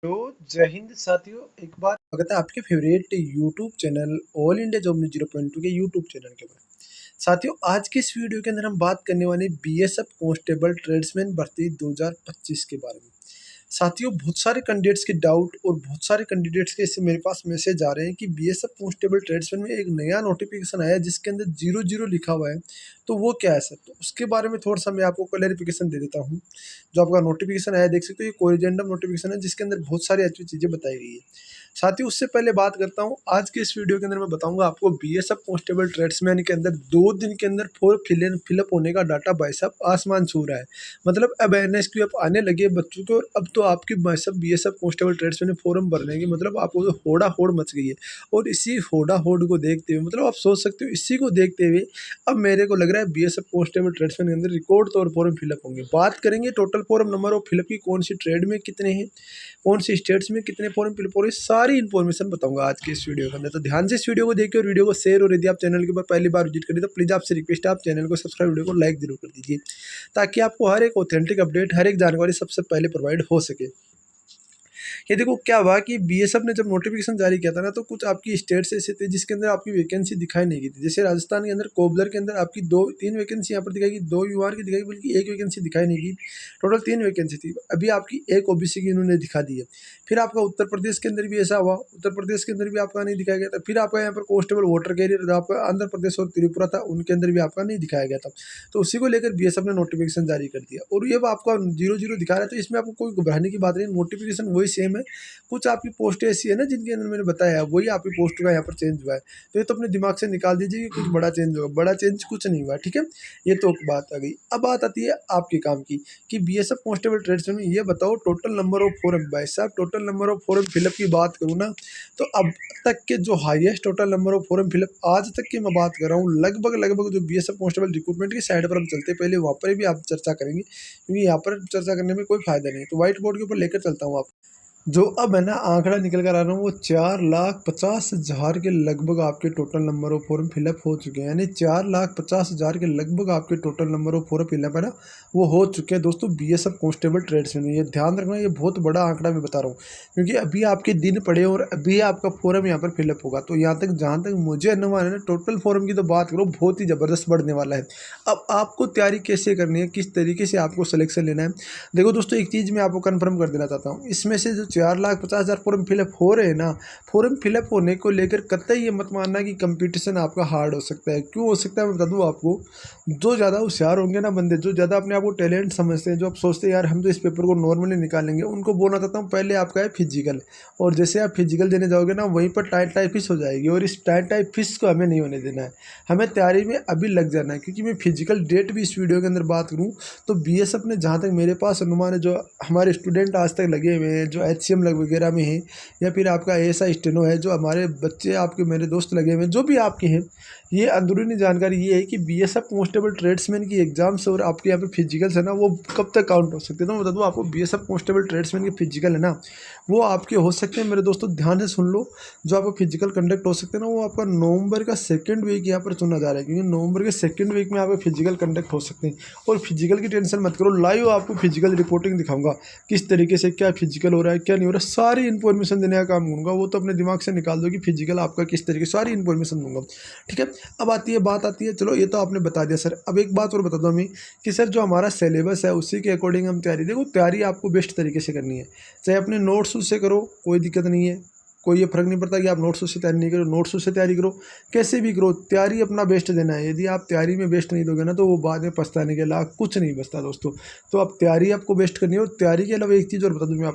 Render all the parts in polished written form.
तो जय हिंद साथियों, एक बार स्वागत है आपके favourite YouTube channel all India job news 0.2 के यूट्यूब चैनल के ऊपर। साथियों, आज की इस वीडियो के अंदर हम बात करने वाले बीएसएफ कांस्टेबल ट्रेड्समैन भर्ती 2025 के बारे में। साथियों, बहुत सारे कैंडिडेट्स के डाउट और बहुत सारे कैंडिडेट्स के इससे मेरे पास मैसेज आ रहे हैं कि बीएसएफ कांस्टेबल ट्रेड्समैन में एक नया नोटिफिकेशन आया है जिसके अंदर 00 लिखा हुआ है। तो वो क्या है सर? तो उसके बारे में थोड़ा सा मैं आपको क्लैरिफिकेशन दे देता हूँ। जो आपका नोटिफिकेशन आया, देख सकते हो, ये कोरिजेंडम नोटिफिकेशन है जिसके अंदर बहुत सारी अच्छी चीज़ें बताई गई है। साथियों, उससे पहले बात करता हूँ, आज के इस वीडियो के अंदर मैं बताऊंगा आपको बीएसएफ कांस्टेबल ट्रेड्समैन के अंदर 2 दिन के अंदर फॉर्म फिलअप होने का डाटा भाई साहब आसमान छू रहा है। मतलब अवेयरनेस की अब आने लगी है बच्चों को, और अब तो आपकी भाई साहब बीएसएफ कांस्टेबल ट्रेड्समैन में फॉर्म भरने की मतलब आपको तो होड़ा होड़ मच गई है। और इसी होड़ा होड़ को देखते हुए, मतलब आप सोच सकते हो, इसी को देखते हुए अब मेरे को लग रहा है बीएसएफ कांस्टेबल ट्रेड्समैन के अंदर रिकॉर्ड तौर फॉर्म फिलअप होंगे। बात करेंगे total form number of fill up की, कौन सी ट्रेड में कितने हैं, कौन सी स्टेट्स में कितने फॉर्म फिलअप हो रहे हैं, सारी इन्फॉर्मेशन बताऊंगा आज के इस वीडियो के अंदर। तो ध्यान से इस वीडियो को देखिए और वीडियो को शेयर, और यदि आप चैनल के ऊपर पहली बार विजिट करिए तो प्लीज़ आपसे रिक्वेस्ट है आप चैनल को सब्सक्राइब, वीडियो को लाइक जरूर कर दीजिए, ताकि आपको हर एक ऑथेंटिक अपडेट, हर एक जानकारी सबसे पहले प्रोवाइड हो सके। ये देखो क्या हुआ कि बीएसएफ ने जब नोटिफिकेशन जारी किया था ना, तो कुछ आपकी स्टेट्स ऐसे थे जिसके अंदर आपकी वैकेंसी दिखाई नहीं गई थी। जैसे राजस्थान के अंदर कोबलर के अंदर आपकी 2-3 वैकेंसी यहाँ पर दिखाई, 2 यूआर की दिखाई, बल्कि एक वैकेंसी दिखाई नहीं गई। टोटल 3 वैकेंसी थी। अभी आपकी एक ओबीसी की इन्होंने दिखा दी है। फिर आपका उत्तर प्रदेश के अंदर भी ऐसा हुआ, उत्तर प्रदेश के अंदर भी आपका नहीं दिखाया गया था। फिर आपका यहाँ पर कांस्टेबल वोटर कैरियर आपका आंध्र प्रदेश और त्रिपुरा था, उनके अंदर भी आपका नहीं दिखाया गया था। तो उसी को लेकर बीएसएफ ने नोटिफिकेशन जारी कर दिया, और ये आपका 00 दिखा रहा है। तो इसमें आपको कोई घबराने की बात नहीं, नोटिफिकेशन वही सेम है। कुछ आपकी पोस्टें ऐसी है ना जिनके अंदर मैंने बताया वही आपकी पोस्ट का यहाँ पर चेंज हुआ है। तो ये तो अपने दिमाग से निकाल दीजिए कि कुछ बड़ा चेंज होगा, बड़ा चेंज कुछ नहीं हुआ, ठीक है। ये तो बात आ गई। अब बात आती है आपके काम की कि बीएसएफ कांस्टेबल ट्रेड्समैन में ये बताओ टोटल नंबर ऑफ फॉर्म। भाई साहब, total number of form fill up की बात करूँ ना, तो अब तक के जो highest total number of form fill up आज तक की मैं बात कर रहा हूँ, लगभग लगभग जो बीएसएफ कांस्टेबल रिक्रूटमेंट की साइड पर हम चलते हैं, पहले वहाँ पर भी आप चर्चा करेंगे, क्योंकि यहाँ पर चर्चा करने में कोई फायदा नहीं। तो व्हाइट बोर्ड के ऊपर लेकर चलता हूँ आप। जो अब है ना आंकड़ा निकल कर आ रहा हूँ, वो 4,50,000 के लगभग आपके total number of form fill up हो चुके हैं। यानी 4,50,000 के लगभग आपके total number of form fill up है ना, वो हो चुके हैं दोस्तों बीएसएफ कांस्टेबल ट्रेड्समैन में। ये ध्यान रखना, ये बहुत बड़ा आंकड़ा मैं बता रहा हूँ, क्योंकि अभी आपके दिन पड़े और अभी आपका फॉर्म यहाँ पर फिलअप होगा। तो यहाँ तक जहाँ तक मुझे अनुमान है ना, टोटल फॉर्म की तो बात करो, बहुत ही ज़बरदस्त बढ़ने वाला है। अब आपको तैयारी कैसे करनी है, किस तरीके से आपको सिलेक्शन लेना है, देखो दोस्तों, एक चीज़ मैं आपको कन्फर्म कर देना चाहता हूँ। इसमें से जो 4,50,000 फॉर्म फिलअप हो रहे हैं ना, फॉर्म फिलअप होने को लेकर कतई ये मत मानना कि कंपटीशन आपका हार्ड हो सकता है। क्यों हो सकता है मैं बता दूँ आपको। जो ज़्यादा होशियार होंगे ना बंदे, जो ज़्यादा अपने आप को टैलेंट समझते हैं, जो आप सोचते हैं यार हम तो इस पेपर को नॉर्मली निकालेंगे, उनको बोलना चाहता हूँ पहले आपका है फिजिकल। और जैसे आप फिजिकल देने जाओगे ना, वहीं पर टाइट फिश हो जाएगी, और इस टाइट फिश को हमें नहीं होने देना है। हमें तैयारी में अभी लग जाना है, क्योंकि मैं फिजिकल डेट भी इस वीडियो के अंदर बात करूँ तो बीएसएफ ने, जहाँ तक मेरे पास अनुमान है, जो हमारे स्टूडेंट आज तक लगे हुए हैं, जो एचसीएम वगैरह में हैं, या फिर आपका एएसआई स्टेनो है, जो हमारे बच्चे आपके मेरे दोस्त लगे हुए हैं, जो भी आपके हैं, ये अंदरूनी जानकारी ये है कि बीएसएफ कांस्टेबल ट्रेड्समैन की एग्जाम्स और आपके यहाँ पे फिजिकल्स है ना, वो कब तक काउंट हो सकते हैं। तो मैं बता दूँ आपको, बीएसएफ कांस्टेबल ट्रेड्समैन की फिजिकल है ना, वो आपके हो सकते हैं मेरे दोस्तों, ध्यान से सुन लो। जो आपको फिजिकल कंडक्ट हो सकते हैं ना, वो आपका नवंबर का 2nd वीक यहाँ पर चुना जा रहा है, क्योंकि नवंबर के 2nd वीक में आपके फिजिकल कंडक्ट हो सकते हैं। और फिजिकल की टेंशन मत करो, लाइव आपको फिजिकल रिपोर्टिंग दिखाऊंगा, किस तरीके से क्या फिजिकल हो रहा है, क्या नहीं हो रहा है, सारी इन्फॉर्मेशन देने का काम करूँगा। वो तो अपने दिमाग से निकाल दो कि फिजिकल आपका किस तरीके, सारी इन्फॉर्मेशन दूंगा, ठीक है। अब बात आती है, चलो ये तो आपने बता दिया सर। अब एक बात और बता दो हमें कि सर जो हमारा सिलेबस है उसी के अकॉर्डिंग हम तैयारी, देखो तैयारी आपको बेस्ट तरीके से करनी है, चाहे अपने नोट्स से करो, कोई दिक्कत नहीं है, कोई ये फर्क नहीं पड़ता कि आप नोट्स से तैयारी नहीं करो, नोट्स से तैयारी करो, कैसे भी करो, तैयारी अपना बेस्ट देना है। यदि आप तैयारी में बेस्ट नहीं दोगे ना, तो वो बाद में पछताने के अलावा कुछ नहीं बचता दोस्तों। तो आप तैयारी आपको बेस्ट करनी है। और तैयारी के अलावा एक चीज़ और बता दूँ मैं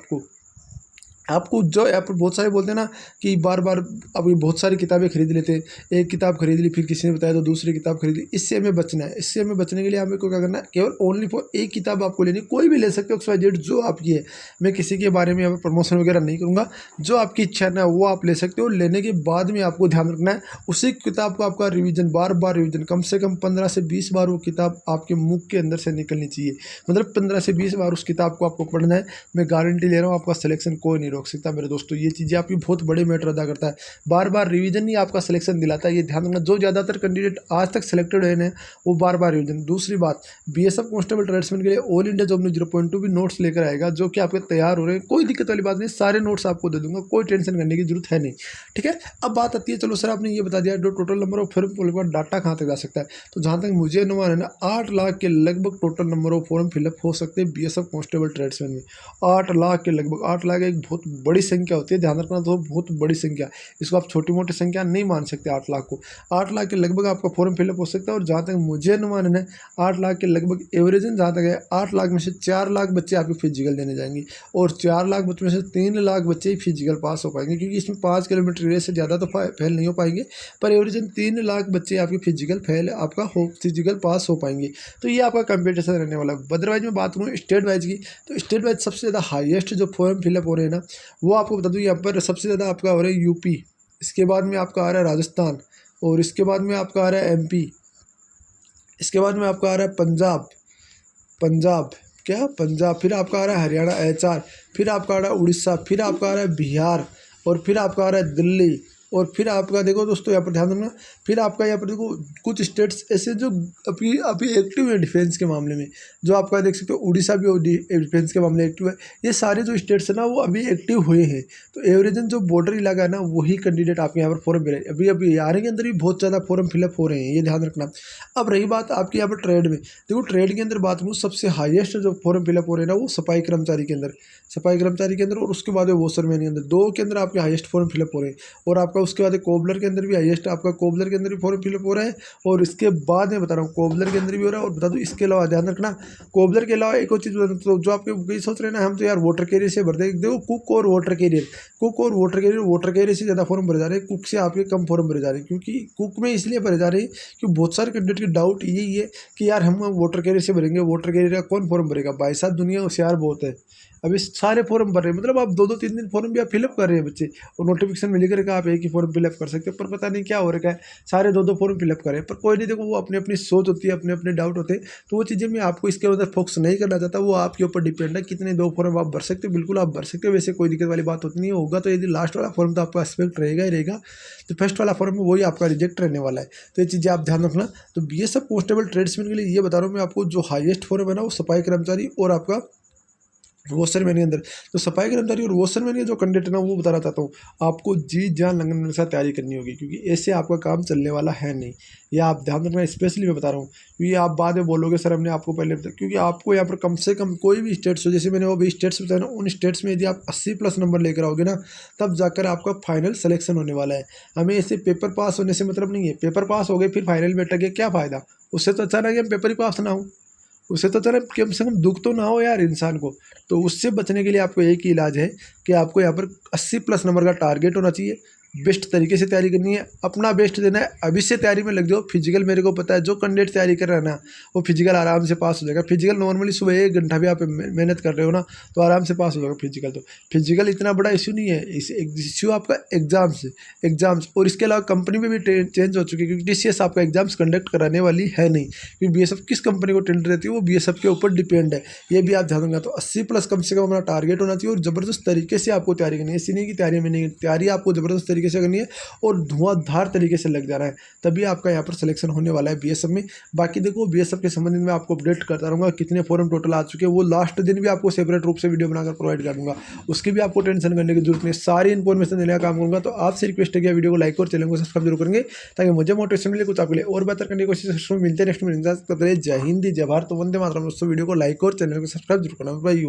आपको जो यहाँ पर बहुत सारे बोलते हैं ना कि बार बार अब ये बहुत सारी किताबें खरीद लेते हैं, एक किताब खरीद ली, फिर किसी ने बताया तो दूसरी किताब खरीद ली। इससे हमें बचना है। इससे हमें बचने के लिए हमें को क्या करना है, केवल ओनली फॉर एक किताब आपको लेनी, कोई भी ले सकते हो, XYZ जो आपकी है। मैं किसी के बारे में यहाँ पर प्रमोशन वगैरह नहीं करूँगा, जो आपकी इच्छा है ना वो आप ले सकते हो। लेने के बाद में आपको ध्यान रखना है, उसी किताब को आपका रिविजन, बार बार रिविजन, कम से कम 15 से 20 बार वो किताब आपके मुख के अंदर से निकलनी चाहिए। मतलब 15 से 20 बार उस किताब को आपको पढ़ना है। मैं गारंटी ले रहा हूँ आपका सिलेक्शन कोई नहीं हो सकता है मेरे दोस्तों। ये चीज़ें आपकी बहुत बड़े मैटर अदा करता है। बार बार रिवीजन ही आपका सिलेक्शन दिलाता है, ये ध्यान रखना। जो ज़्यादातर कैंडिडेट आज तक सिलेक्टेड हुए हैं वो बार बार रिवीजन। दूसरी बात, बीएसएफ कांस्टेबल ट्रेड्समैन के लिए ऑल इंडिया जॉब न्यूज़ 0.2 भी नोट्स लेकर आएगा, जो कि आपके तैयार हो रहे हैं। कोई दिक्कत वाली बात नहीं, सारे नोट्स आपको दे दूंगा, कोई टेंशन करने की जरूरत है नहीं, ठीक है। अब बात आती है, चलो सर आपने ये बता दिया जो total number of form data कहाँ तक जा सकता है, तो जहाँ तक मुझे अनुमान है ना 8 लाख के लगभग total number of form fill up हो सकते हैं बीएसएफ कांस्टेबल ट्रेड्समैन में। 8 लाख के लगभग। 8 लाख एक बहुत बड़ी संख्या होती है, ध्यान रखना, तो बहुत बड़ी संख्या, इसको आप छोटी मोटी संख्या नहीं मान सकते। 8 लाख को 8 लाख के लगभग आपका फॉर्म फिलअप हो सकता है। और जहाँ तक मुझे अनुमान है 8 लाख के लगभग एवरेजन जहाँ तक है, 8 लाख में से 4 लाख बच्चे आपके फिजिकल देने जाएंगे, और 4 लाख बच्चों में से 3 लाख बच्चे ही फिजिकल पास हो पाएंगे, क्योंकि इसमें 5 किलोमीटर रेस से ज़्यादा तो फेल नहीं हो पाएंगे, पर एवरेजन 3 लाख बच्चे आपके फिजिकल पास हो पाएंगे। तो ये आपका कंपटीशन रहने वाला है। अदरवाइज मैं बात करूँ स्टेट वाइज की, तो स्टेट वाइज सबसे ज़्यादा हाईएस्ट जो फॉर्म फिलअप हो रहे हैं ना, वो आपको बता दूँ, यहाँ पर सबसे ज़्यादा आपका हो रहा है यूपी, इसके बाद में आपका आ रहा है राजस्थान, और इसके बाद में आपका आ रहा है एमपी, इसके बाद में आपका आ रहा है पंजाब, फिर आपका आ रहा है हरियाणा HR, फिर आपका आ रहा है उड़ीसा, फिर आपका आ रहा है बिहार, और फिर आपका आ रहा है दिल्ली, और फिर आपका देखो दोस्तों यहाँ पर ध्यान देना, फिर आपका यहाँ पर देखो कुछ स्टेट्स ऐसे जो अभी अभी एक्टिव है डिफेंस के मामले में, जो आपका देख सकते हो उड़ीसा भी डिफेंस के मामले एक्टिव है। ये सारे जो स्टेट्स है ना वो अभी एक्टिव हुए हैं। तो एवरेजन जो बॉर्डर इलाका है ना, वही कैंडिडेट आपके यहाँ पर फॉर्म फिल अभी अभी यार के अंदर भी बहुत ज़्यादा फॉर्म फिलअप हो रहे हैं, ये ध्यान रखना। अब रही बात आपकी यहाँ पर ट्रेड में, देखो ट्रेड के अंदर बात करूँ, सबसे हाईएस्ट जो फॉर्म फिलअप हो रहे हैं ना वो सफाई कर्मचारी के अंदर, और उसके बाद वॉशरमैन के अंदर, दो के अंदर आपके हाईएस्ट फॉर्म फिलअप हो रहे हैं। और आपका उसके बाद कोबलर के अंदर भी हाईएस्ट, आपका कोबलर के अंदर भी फॉर्म फिलअप हो रहा है। और इसके बाद मैं बता रहा हूँ कोबलर के अंदर भी हो रहा है। और बता दूँ इसके अलावा ध्यान रखना, कोबलर के अलावा एक और चीज़ बता दूँ, जो आपके कई सोच रहे हैं ना हम तो यार वाटर कैरियर से भरते हैं, देखो कुक और वाटर कैरियर से ज़्यादा फॉर्म भरे जा रहे हैं, कुक से आपके कम फॉर्म भरे जा रहे हैं। क्योंकि कुक में इसलिए भरे जा रहे हैं क्योंकि बहुत सारे कैंडिडेट की डाउट यही है कि यार हम वाटर कैरियर से भरेंगे, वाटर कैरियर का कौन फॉर्म भरेगा। भाई साहब दुनिया होशियार बहुत है, अभी सारे फॉर्म भर रहे हैं, मतलब आप 2-2 3-3 फॉर्म भी आप फिलअप कर रहे हैं बच्चे, और नोटिफिकेशन में लिख रखा आप एक ही फॉर्म फिलअप कर सकते हैं, पर पता नहीं क्या हो रखा है, सारे 2-2 फॉर्म फिलअप करें। पर कोई नहीं, देखो वो अपनी अपनी सोच होती है, अपने अपने डाउट होते हैं, तो वो चीज़ें मैं आपको इसके अंदर फोकस नहीं करना चाहता, वो आपके ऊपर डिपेंड है कितने 2 फॉर्म आप भर सकते हो। बिल्कुल आप भर सकते हो, वैसे कोई दिक्कत वाली बात होती नहीं होगा। तो यदि लास्ट वाला फॉर्म तो आपका एक्सपेक्ट रहेगा ही रहेगा, तो फर्स्ट वाला फॉर्म वही आपका रिजेक्ट रहने वाला है। तो ये चीज़ें आप ध्यान रखना। तो बीएसएफ कांस्टेबल ट्रेड्समैन के लिए ये बता रहा हूँ मैं आपको, जो हाईएस्ट फॉर्म है ना वो सफाई कर्मचारी और आपका वॉशरमैन के अंदर। तो सफाई कर्मचारी और वॉशरमैन के जो कैंडिडेट है ना वो बताना चाहता हूँ, आपको जी जान लगन के साथ तैयारी करनी होगी, क्योंकि ऐसे आपका काम चलने वाला है नहीं। यह आप ध्यान रखना, स्पेशली मैं बता रहा हूँ, क्योंकि आप बाद में बोलोगे सर हमने आपको पहले बताया, क्योंकि आपको यहाँ पर कम से कम कोई भी स्टेट्स हो, जैसे मैंने वो भी स्टेट्स बताया ना, उन स्टेट्स में यदि आप 80+ नंबर लेकर आओगे ना, तब जाकर आपका फाइनल सिलेक्शन होने वाला है। हमें ऐसे पेपर पास होने से मतलब नहीं है, पेपर पास हो गए फिर फाइनल में अटक गए, क्या फ़ायदा। उससे तो अच्छा ना कि हम पेपर ही पास ना हो, उससे तो चले कम से कम दुख तो ना हो यार इंसान को। तो उससे बचने के लिए आपको एक ही इलाज है कि आपको यहाँ पर 80+ नंबर का टारगेट होना चाहिए, बेस्ट तरीके से तैयारी करनी है, अपना बेस्ट देना है। अभी से तैयारी में लग जाओ। फिजिकल मेरे को पता है जो कैंडिडेट तैयारी कर रहा है ना वो फिजिकल आराम से पास हो जाएगा। फिजिकल नॉर्मली सुबह 1 घंटा भी आप मेहनत कर रहे हो ना तो आराम से पास हो जाएगा फिजिकल। तो फिजिकल इतना बड़ा इशू नहीं है, इस इशू आपका एग्जाम्स और इसके अलावा कंपनी में भी चेंज हो चुकी है, क्योंकि TCS आपका एग्जाम्स कंडक्ट कराने वाली है नहीं, क्योंकि BSF किस कंपनी को टेंडर रहती है वो BSF के ऊपर डिपेंड है। ये भी आप ध्यान रखना। तो 80+ कम से कम हमारा टारगेट होना चाहिए और ज़बरदस्त तरीके से आपको तैयारी करनी है। इसी नहीं कि तैयारी में नहीं, तैयारी आपको ज़बरदस्त तरीके से करनी है और धुआंधार तरीके से लग जाना है, तभी आपका यहाँ पर सिलेक्शन होने वाला है BSF में। बाकी देखो BSF के संबंध में आपको अपडेट करता रहूँगा, कितने फॉर्म टोटल आ चुके हैं वो लास्ट दिन भी आपको सेपरेट रूप से वीडियो बनाकर प्रोवाइड कर दूँगा, उसकी भी आपको टेंशन करने की जरूरत नहीं, सारी इन्फॉर्मेशन देने का काम करूँगा। तो आपसे रिक्वेस्ट है कि वीडियो को लाइक और चैनल को सब्सक्राइब जरूर करेंगे, ताकि मुझे मोटिवेशन मिले, कुछ आपके लिए और बेहतर करने की कोशिश मिलते हैं नेक्स्ट में। जय हिंद, जय भारत, वंदे मातरम। दोस्तों वीडियो को लाइक और चैनल को सब्सक्राइब जरूर करना। बाय।